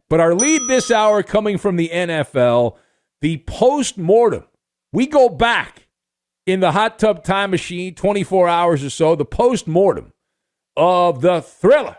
But our lead this hour coming from the NFL, the post-mortem. We go back in the hot tub time machine, 24 hours or so, the post-mortem of the thriller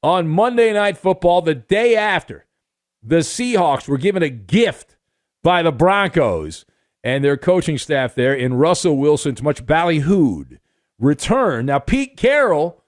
on Monday Night Football, the day after the Seahawks were given a gift by the Broncos and their coaching staff there in Russell Wilson's much ballyhooed return. Now, Pete Carroll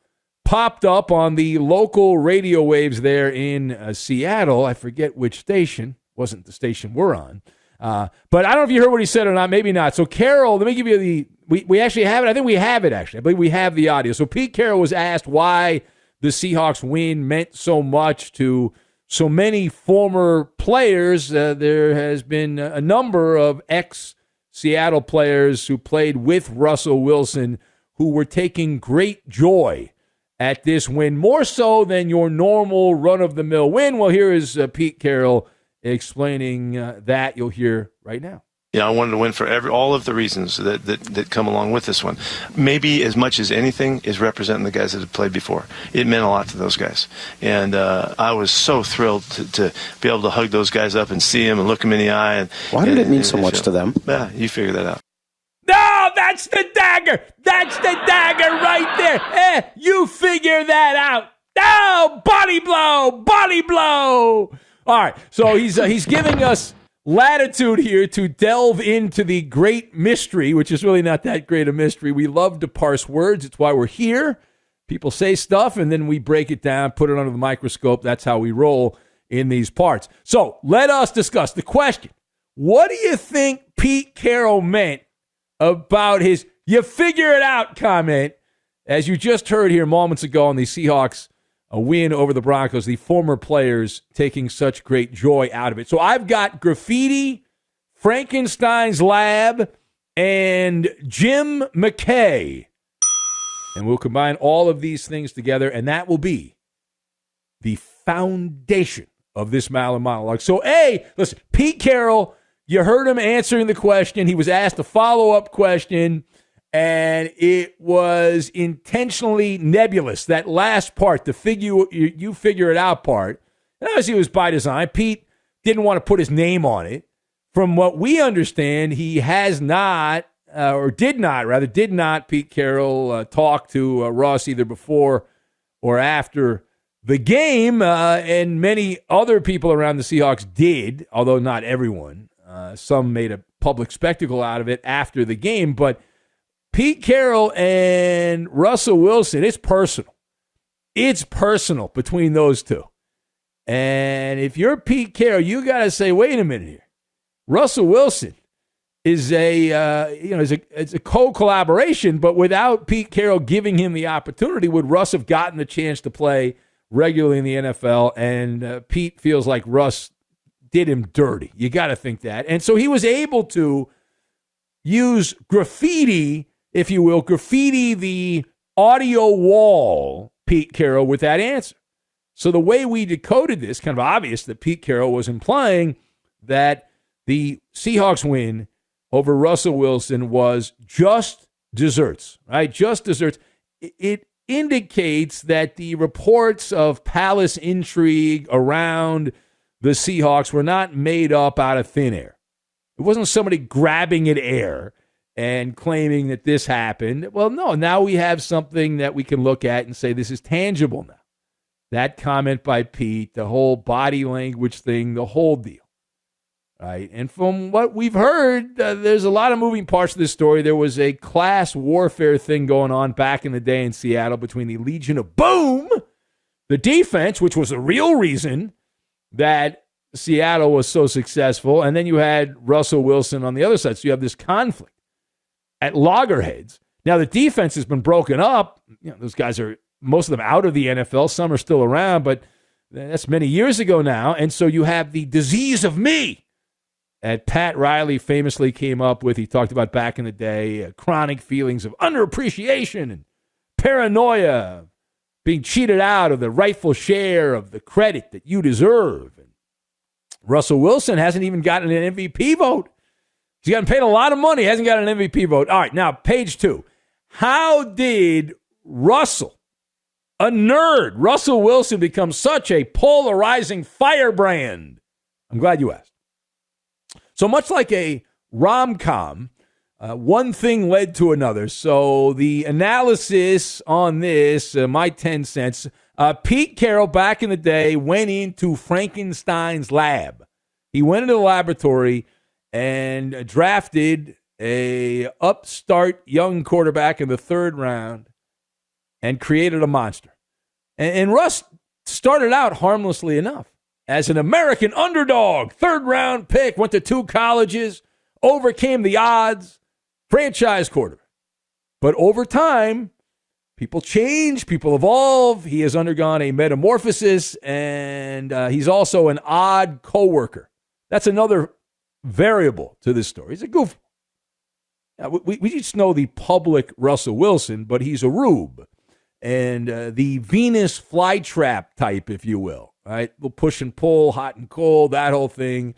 popped up on the local radio waves there in Seattle. I forget which station. Wasn't the station we're on. But I don't know if you heard what he said or not. Maybe not. So Carroll, let me give you we actually have it. I think we have it, actually. I believe we have the audio. So Pete Carroll was asked why the Seahawks win meant so much to so many former players. There has been a number of ex-Seattle players who played with Russell Wilson who were taking great joy at this win, more so than your normal run-of-the-mill win. Well, here is Pete Carroll explaining that. You'll hear right now. Yeah, I wanted to win for all of the reasons that come along with this one. Maybe as much as anything is representing the guys that have played before. It meant a lot to those guys. And I was so thrilled to be able to hug those guys up and see them and look them in the eye. And why did it mean so much to them? Yeah, you figure that out. No, that's the dagger. That's the dagger right there. You figure that out. Oh, body blow. All right, so he's giving us latitude here to delve into the great mystery, which is really not that great a mystery. We love to parse words. It's why we're here. People say stuff, and then we break it down, put it under the microscope. That's how we roll in these parts. So let us discuss the question. What do you think Pete Carroll meant about his "you figure it out" comment, as you just heard here moments ago on the Seahawks a win over the Broncos, the former players taking such great joy out of it? So I've got graffiti, Frankenstein's Lab, and Jim McKay. And we'll combine all of these things together, and that will be the foundation of this MALLER monologue. So, listen, Pete Carroll, you heard him answering the question. He was asked a follow-up question, and it was intentionally nebulous. That last part, the you figure it out part, and obviously it was by design. Pete didn't want to put his name on it. From what we understand, he has not, did not, Pete Carroll, talk to Russ either before or after the game, and many other people around the Seahawks did, although not everyone. Some made a public spectacle out of it after the game, but Pete Carroll and Russell Wilson, it's personal. It's personal between those two. And if you're Pete Carroll, you got to say, wait a minute here. Russell Wilson is it's a co-collaboration, but without Pete Carroll giving him the opportunity, would Russ have gotten the chance to play regularly in the NFL? And Pete feels like Russ did him dirty. You got to think that. And so he was able to use graffiti, if you will, graffiti the audio wall, Pete Carroll, with that answer. So the way we decoded this, kind of obvious that Pete Carroll was implying that the Seahawks win over Russell Wilson was just desserts, right? Just desserts. It indicates that the reports of palace intrigue around the Seahawks were not made up out of thin air. It wasn't somebody grabbing at air and claiming that this happened. Well, no, now we have something that we can look at and say this is tangible now. That comment by Pete, the whole body language thing, the whole deal. Right? And from what we've heard, there's a lot of moving parts to this story. There was a class warfare thing going on back in the day in Seattle between the Legion of Boom, the defense, which was the real reason that Seattle was so successful, and then you had Russell Wilson on the other side. So you have this conflict at loggerheads. Now the defense has been broken up. Those guys are, most of them, out of the NFL. Some are still around, but that's many years ago now. And so you have the disease of me that Pat Riley famously came up with. He talked about back in the day, chronic feelings of underappreciation and paranoia, being cheated out of the rightful share of the credit that you deserve. And Russell Wilson hasn't even gotten an MVP vote. He's gotten paid a lot of money, hasn't got an MVP vote. All right, now page 2. How did Russell a nerd. Russell Wilson becomes such a polarizing firebrand. I'm glad you asked. So much like a rom-com, one thing led to another. So the analysis on this, my 10 cents, Pete Carroll back in the day went into Frankenstein's lab. He went into the laboratory and drafted a upstart young quarterback in the third round and created a monster. And Russ started out harmlessly enough as an American underdog, third-round pick, went to 2 colleges, overcame the odds, franchise quarterback. But over time, people change, people evolve. He has undergone a metamorphosis, and he's also an odd coworker. That's another variable to this story. He's a goofball. Now, we just know the public Russell Wilson, but he's a rube. And the Venus flytrap type, if you will, right? We'll push and pull, hot and cold, that whole thing.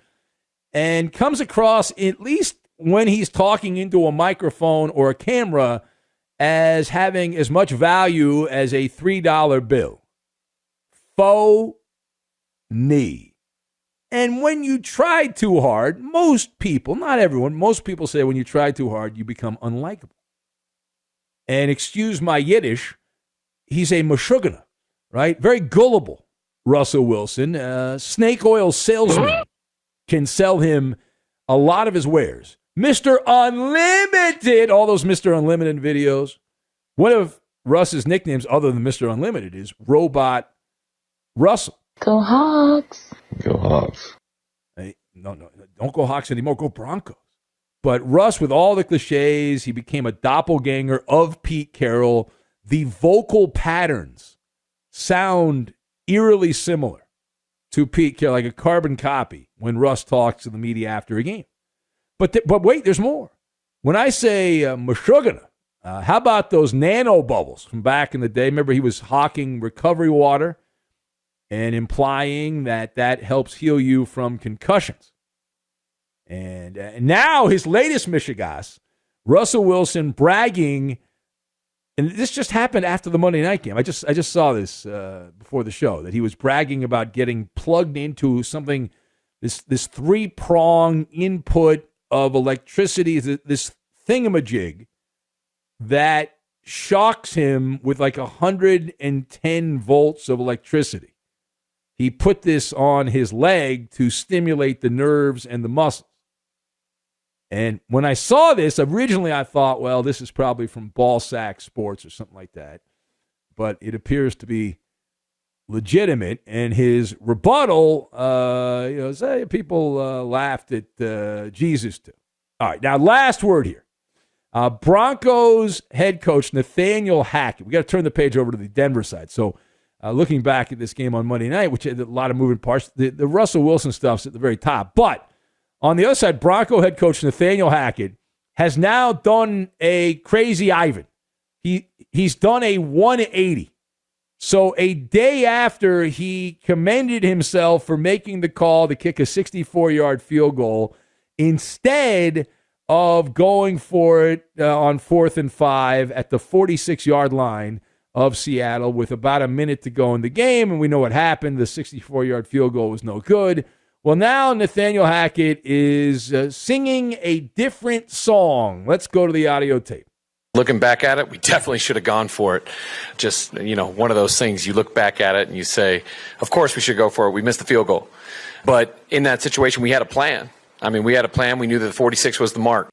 And comes across, at least when he's talking into a microphone or a camera, as having as much value as a $3 bill. Faux knee. And when you try too hard, most people, not everyone, most people say when you try too hard, you become unlikable. And excuse my Yiddish, he's a mashugana, right? Very gullible, Russell Wilson. Snake oil salesman can sell him a lot of his wares. Mr. Unlimited, all those Mr. Unlimited videos. One of Russ's nicknames other than Mr. Unlimited is Robot Russell. Go Hawks. Go Hawks. Hey, no, don't go Hawks anymore. Go Broncos. But Russ, with all the cliches, he became a doppelganger of Pete Carroll. The vocal patterns sound eerily similar to Pete Carroll, like a carbon copy when Russ talks to the media after a game. But wait, there's more. When I say Meshuggah, how about those nano bubbles from back in the day? Remember, he was hawking recovery water and implying that helps heal you from concussions. And now his latest Mishigas, Russell Wilson bragging, and this just happened after the Monday night game. I just saw this before the show, that he was bragging about getting plugged into something, this 3-prong input of electricity, this thingamajig that shocks him with like 110 volts of electricity. He put this on his leg to stimulate the nerves and the muscles. And when I saw this, originally I thought, well, this is probably from Ballsack Sports or something like that. But it appears to be legitimate. And his rebuttal, people laughed at Jesus too. All right, now last word here. Broncos head coach Nathaniel Hackett. We got to turn the page over to the Denver side. So looking back at this game on Monday night, which had a lot of moving parts, the Russell Wilson stuff's at the very top. But on the other side, Bronco head coach Nathaniel Hackett has now done a crazy Ivan. He's done a 180. So a day after he commended himself for making the call to kick a 64-yard field goal, instead of going for it on 4th and 5 at the 46-yard line of Seattle with about a minute to go in the game, and we know what happened. The 64-yard field goal was no good. Well, now Nathaniel Hackett is singing a different song. Let's go to the audio tape. Looking back at it, we definitely should have gone for it. Just, one of those things, you look back at it and you say, of course we should go for it. We missed the field goal. But in that situation, we had a plan. We had a plan. We knew that the 46 was the mark.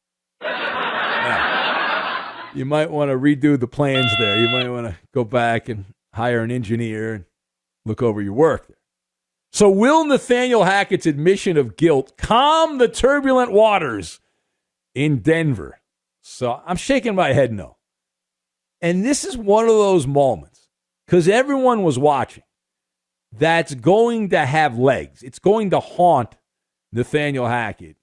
You might want to redo the plans there. You might want to go back and hire an engineer and look over your work there. So will Nathaniel Hackett's admission of guilt calm the turbulent waters in Denver? So I'm shaking my head no. And this is one of those moments, because everyone was watching, that's going to have legs. It's going to haunt Nathaniel Hackett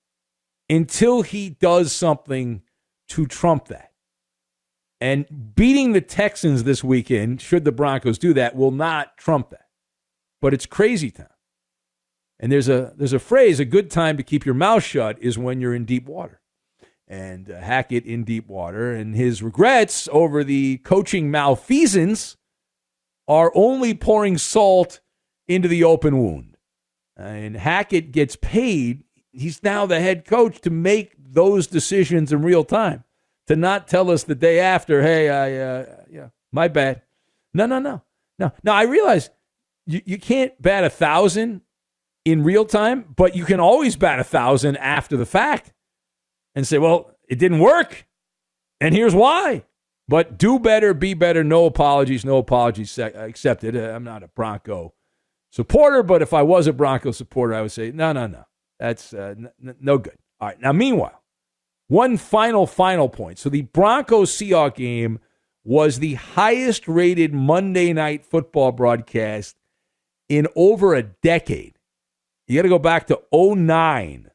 until he does something to trump that. And beating the Texans this weekend, should the Broncos do that, will not trump that. But it's crazy time. And there's a phrase, a good time to keep your mouth shut is when you're in deep water. And Hackett in deep water, and his regrets over the coaching malfeasance are only pouring salt into the open wound. And Hackett gets paid. He's now the head coach to make those decisions in real time, to not tell us the day after, hey, my bad. No. Now, I realize you can't bat 1,000 in real time, but you can always bat 1,000 after the fact and say, well, it didn't work, and here's why. But do better, be better, no apologies accepted. I'm not a Bronco supporter, but if I was a Bronco supporter, I would say, no. That's no good. All right, now, meanwhile, one final point. So the Broncos-Seahawks game was the highest-rated Monday Night Football broadcast in over a decade. You got to go back to 2009.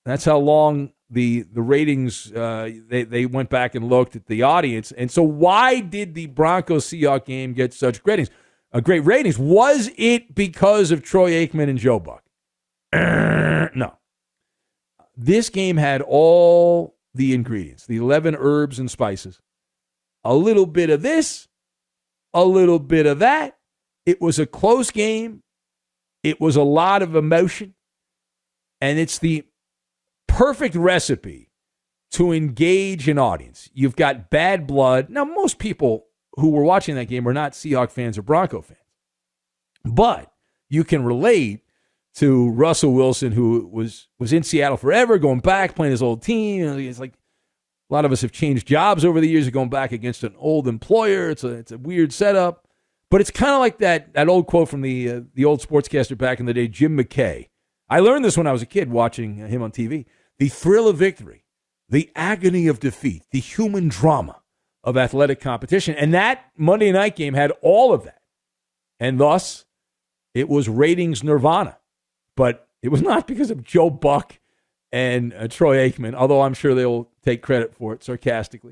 That's how long the ratings, they went back and looked at the audience. And so why did the Broncos-Seahawks game get such great ratings? Was it because of Troy Aikman and Joe Buck? No. This game had all the ingredients, the 11 herbs and spices. A little bit of this, a little bit of that. It was a close game. It was a lot of emotion. And it's the perfect recipe to engage an audience. You've got bad blood. Now, most people who were watching that game were not Seahawks fans or Bronco fans. But you can relate to Russell Wilson, who was in Seattle forever, going back, playing his old team. It's like a lot of us have changed jobs over the years, going back against an old employer. It's a weird setup. But it's kind of like that old quote from the old sportscaster back in the day, Jim McKay. I learned this when I was a kid watching him on TV. The thrill of victory, the agony of defeat, the human drama of athletic competition. And that Monday night game had all of that. And thus, it was ratings nirvana. But it was not because of Joe Buck and Troy Aikman, although I'm sure they'll take credit for it sarcastically.